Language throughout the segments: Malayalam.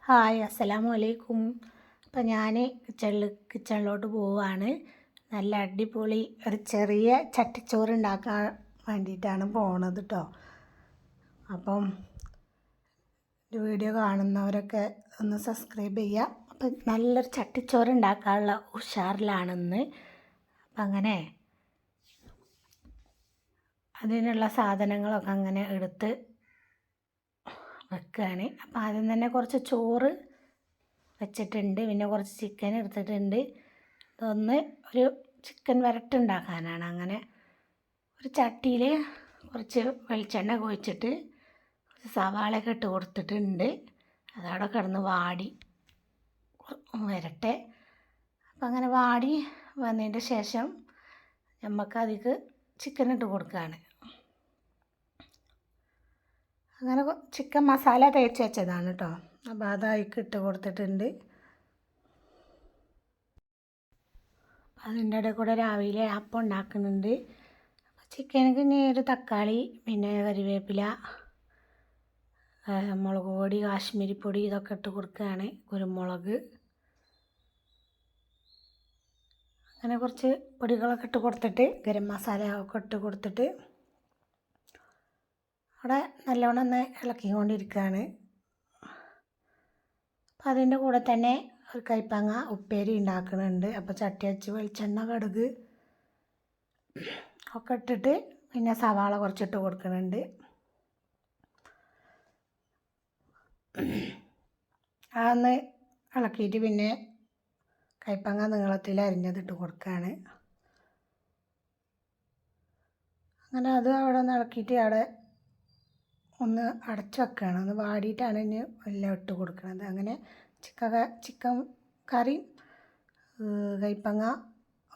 ഹായ് അസ്സലാമു അലൈക്കും. അപ്പം ഞാൻ കിച്ചണിലോട്ട് പോവുകയാണ്. നല്ല അടിപൊളി ഒരു ചെറിയ ചട്ടിച്ചോറ് ഉണ്ടാക്കാൻ വേണ്ടിയിട്ടാണ് പോണത് കേട്ടോ. അപ്പം വീഡിയോ കാണുന്നവരൊക്കെ ഒന്ന് സബ്സ്ക്രൈബ് ചെയ്യുക. അപ്പം നല്ലൊരു ചട്ടിച്ചോറ് ഉണ്ടാക്കാനുള്ള ഉഷാറിലാണെന്ന്. അപ്പം അങ്ങനെ അതിനുള്ള സാധനങ്ങളൊക്കെ അങ്ങനെ എടുത്ത് വെക്കുകയാണ്. അപ്പോൾ ആദ്യം തന്നെ കുറച്ച് ചോറ് വെച്ചിട്ടുണ്ട്, പിന്നെ കുറച്ച് ചിക്കൻ എടുത്തിട്ടുണ്ട്. ഇതൊന്ന് ഒരു ചിക്കൻ വരട്ടുണ്ടാക്കാനാണ്. അങ്ങനെ ഒരു ചട്ടിയിൽ കുറച്ച് വെളിച്ചെണ്ണ ഒഴിച്ചിട്ട് കുറച്ച് സവാളയൊക്കെ ഇട്ട് കൊടുത്തിട്ടുണ്ട്. അതവിടെ കിടന്ന് വാടി വരട്ടെ. അപ്പം അങ്ങനെ വാടി വന്നതിൻ്റെ ശേഷം നമുക്ക് അതിലേക്ക് ചിക്കൻ ഇട്ട് കൊടുക്കുകയാണ്. അങ്ങനെ ചിക്കൻ മസാല തേച്ച് വെച്ചതാണ് കേട്ടോ. അപ്പോൾ അതായിക്ക് ഇട്ട് കൊടുത്തിട്ടുണ്ട്. അതിൻ്റെ ഇടയിൽ കൂടെ രാവിലെ അപ്പം ഉണ്ടാക്കുന്നുണ്ട്. ചിക്കനക്ക് ഇനി ഒരു തക്കാളി, പിന്നെ കറിവേപ്പില, മുളക് പൊടി, കാശ്മീരി പൊടി ഇതൊക്കെ ഇട്ട് കൊടുക്കുകയാണ്. കുരുമുളക്, അങ്ങനെ കുറച്ച് പൊടികളൊക്കെ ഇട്ട് കൊടുത്തിട്ട് ഗരം മസാല ഒക്കെ ഇട്ട് കൊടുത്തിട്ട് അവിടെ നല്ലോണം ഒന്ന് ഇളക്കിക്കൊണ്ടിരിക്കുകയാണ്. അപ്പോൾ അതിൻ്റെ കൂടെ തന്നെ ഒരു കൈപ്പങ്ങ ഉപ്പേരി ഉണ്ടാക്കുന്നുണ്ട്. അപ്പോൾ ചട്ടി വെച്ച് വെളിച്ചെണ്ണ, കടുക് ഒക്കെ ഇട്ടിട്ട് പിന്നെ സവാള കുറച്ചിട്ട് കൊടുക്കുന്നുണ്ട്. അതൊന്ന് ഇളക്കിയിട്ട് പിന്നെ കൈപ്പങ്ങ നീളത്തിൽ അരിഞ്ഞതിട്ട് കൊടുക്കുകയാണ്. അങ്ങനെ അത് അവിടെ ഒന്ന് ഇളക്കിയിട്ട് അവിടെ ഒന്ന് അടച്ച് വെക്കുകയാണ്. ഒന്ന് വാടിയിട്ടാണ് ഇനി എല്ലാം ഇട്ട് കൊടുക്കുന്നത്. അങ്ങനെ ചിക്കൻ കറി, കൈപ്പങ്ങ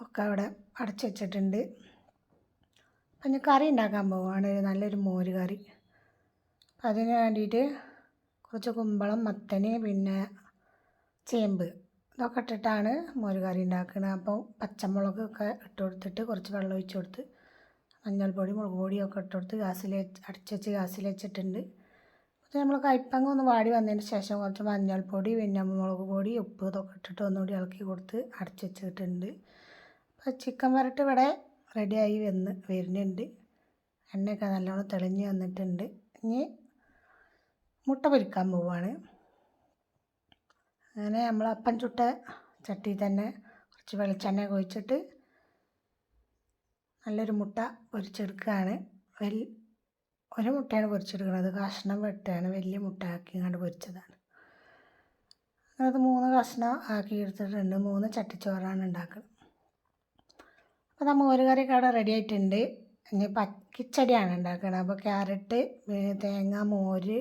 ഒക്കെ അവിടെ അടച്ച് വെച്ചിട്ടുണ്ട്. അപ്പം ഇനി കറി ഉണ്ടാക്കാൻ പോവുകയാണ്. നല്ലൊരു മോര് കറി. അപ്പം അതിന് വേണ്ടിയിട്ട് കുറച്ച് കുമ്പളം, മത്തന്, പിന്നെ ചേമ്പ് ഇതൊക്കെ ഇട്ടിട്ടാണ് മോര് കറി ഉണ്ടാക്കുന്നത്. അപ്പോൾ പച്ചമുളകൊക്കെ ഇട്ട് കൊടുത്തിട്ട് കുറച്ച് വെള്ളം ഒഴിച്ച് കൊടുത്ത് മഞ്ഞൾപ്പൊടി, മുളക് പൊടിയൊക്കെ ഇട്ട് കൊടുത്ത് അടച്ച് വെച്ച് ഗ്യാസിൽ വെച്ചിട്ടുണ്ട്. അപ്പോൾ നമ്മൾ കൈപ്പങ്ങ ഒന്ന് വാടി വന്നതിന് ശേഷം കുറച്ച് മഞ്ഞൾപ്പൊടി, പിന്നെ മുളക് പൊടി, ഉപ്പ് ഇതൊക്കെ ഇട്ടിട്ട് ഒന്നുകൂടി ഇളക്കി കൊടുത്ത് അടച്ച് വെച്ചിട്ടുണ്ട്. അപ്പോൾ ചിക്കൻ വരട്ട് ഇവിടെ റെഡിയായി വരുന്നുണ്ട്. എണ്ണയൊക്കെ നല്ലോണം തെളിഞ്ഞ് വന്നിട്ടുണ്ട്. ഇനി മുട്ട പൊരിക്കാൻ പോവുകയാണ്. അങ്ങനെ നമ്മൾ അപ്പം ചുട്ട ചട്ടി തന്നെ കുറച്ച് വെളിച്ചെണ്ണ ഒഴിച്ചിട്ട് നല്ലൊരു മുട്ട പൊരിച്ചെടുക്കുകയാണ്. ഒരു മുട്ടയാണ് പൊരിച്ചെടുക്കുന്നത്. കഷ്ണം വെട്ടുകയാണ്. വലിയ മുട്ട ആക്കി ഇങ്ങോട്ട് പൊരിച്ചതാണ്. അത് 3 കഷ്ണം ആക്കി എടുത്തിട്ടുണ്ട്. 3 ചട്ടിച്ചോറാണ് ഉണ്ടാക്കുന്നത്. അപ്പോൾ നമ്മൾ മോര് കറിയൊക്കെ അവിടെ റെഡി ആയിട്ടുണ്ട്. ഇനി കിച്ചടിയാണ് ഉണ്ടാക്കുന്നത്. അപ്പോൾ ക്യാരറ്റ്, തേങ്ങ, മോര്,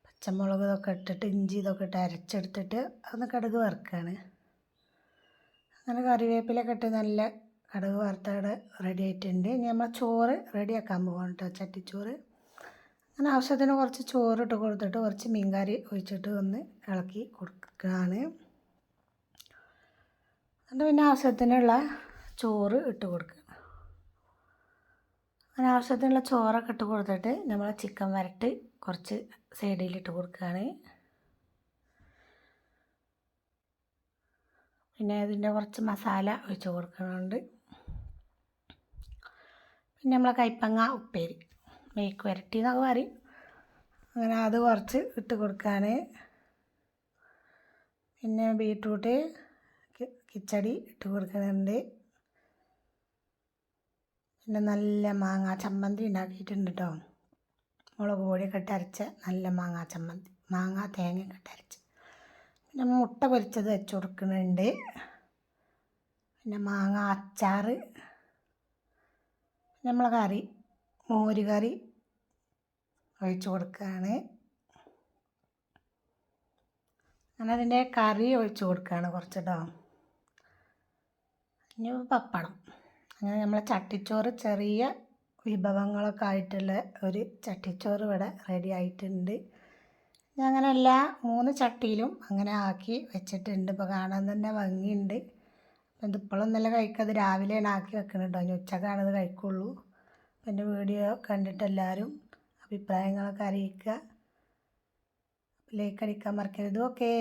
പച്ചമുളക് ഇതൊക്കെ ഇട്ടിട്ട് ഇഞ്ചി ഇതൊക്കെ ഇട്ട് അരച്ചെടുത്തിട്ട് അതൊന്ന് കടുക് വറുക്കുകയാണ്. അങ്ങനെ കറിവേപ്പിലൊക്കെ ഇട്ട് നല്ല കടുക് വറുത്തവിടെ റെഡി ആയിട്ടുണ്ട്. ഇനി നമ്മൾ ചോറ് റെഡിയാക്കാൻ പോകണം കേട്ടോ, ചട്ടിച്ചോറ്. അങ്ങനെ ആവശ്യത്തിന് കുറച്ച് ചോറ് ഇട്ട് കൊടുത്തിട്ട് കുറച്ച് മീൻകറി ഒഴിച്ചിട്ട് ഒന്ന് ഇളക്കി കൊടുക്കുകയാണ്. എന്നിട്ട് പിന്നെ ആവശ്യത്തിനുള്ള ചോറ് ഇട്ട് കൊടുക്കുക. അങ്ങനെ ആവശ്യത്തിനുള്ള ചോറൊക്കെ ഇട്ട് കൊടുത്തിട്ട് നമ്മൾ ചിക്കൻ വരട്ട് കുറച്ച് സൈഡിലിട്ട് കൊടുക്കുകയാണ്. പിന്നെ അതിൻ്റെ കുറച്ച് മസാല ഒഴിച്ച് കൊടുക്കുന്നുണ്ട്. പിന്നെ നമ്മളെ കൈപ്പങ്ങ ഉപ്പേരി, മേക്ക് വരട്ടി എന്നൊക്കെ പറയും. അങ്ങനെ അത് കുറച്ച് ഇട്ട് കൊടുക്കുകയാണ്. പിന്നെ ബീട്രൂട്ട് കിച്ചടി ഇട്ട് കൊടുക്കുന്നുണ്ട്. പിന്നെ നല്ല മാങ്ങ ചമ്മന്തി ഉണ്ടാക്കിയിട്ടുണ്ട് കേട്ടോ. മുളക് പൊടിയൊക്കെ ഇട്ട് അരച്ച നല്ല മാങ്ങ ചമ്മന്തി, മാങ്ങ തേങ്ങയൊക്കെ ഇട്ട് അരച്ച്. പിന്നെ മുട്ട പൊരിച്ചത് വെച്ച് കൊടുക്കുന്നുണ്ട്. പിന്നെ മാങ്ങ അച്ചാർ, നമ്മളെ കറി മോര് കറി ഒഴിച്ച് കൊടുക്കുകയാണ്. അങ്ങനെ അതിൻ്റെ കറി ഒഴിച്ച് കൊടുക്കുകയാണ് കുറച്ച് കേട്ടോ. ഇനി പപ്പടം. അങ്ങനെ നമ്മളെ ചട്ടിച്ചോറ് ചെറിയ വിഭവങ്ങളൊക്കെ ആയിട്ടുള്ള ഒരു ചട്ടിച്ചോറ് ഇവിടെ റെഡി ആയിട്ടുണ്ട്. ഞാൻ അങ്ങനെ എല്ലാ 3 ചട്ടിയിലും അങ്ങനെ ആക്കി വെച്ചിട്ടുണ്ട്. ഇപ്പോൾ കാണാൻ തന്നെ ഭംഗിയുണ്ട്. അപ്പം ഇതിപ്പോഴൊന്നല്ല കഴിക്കുക, അത് രാവിലെയാണ് ആക്കി വെക്കുന്നത് കേട്ടോ. ഇനി ഉച്ചക്കാണത് കഴിക്കുള്ളൂ. അപ്പം എൻ്റെ വീഡിയോ കണ്ടിട്ട് എല്ലാവരും അഭിപ്രായങ്ങളൊക്കെ അറിയിക്കുക. ലൈക്ക് അടിക്കാൻ മറക്കരുത്. ഓക്കേ.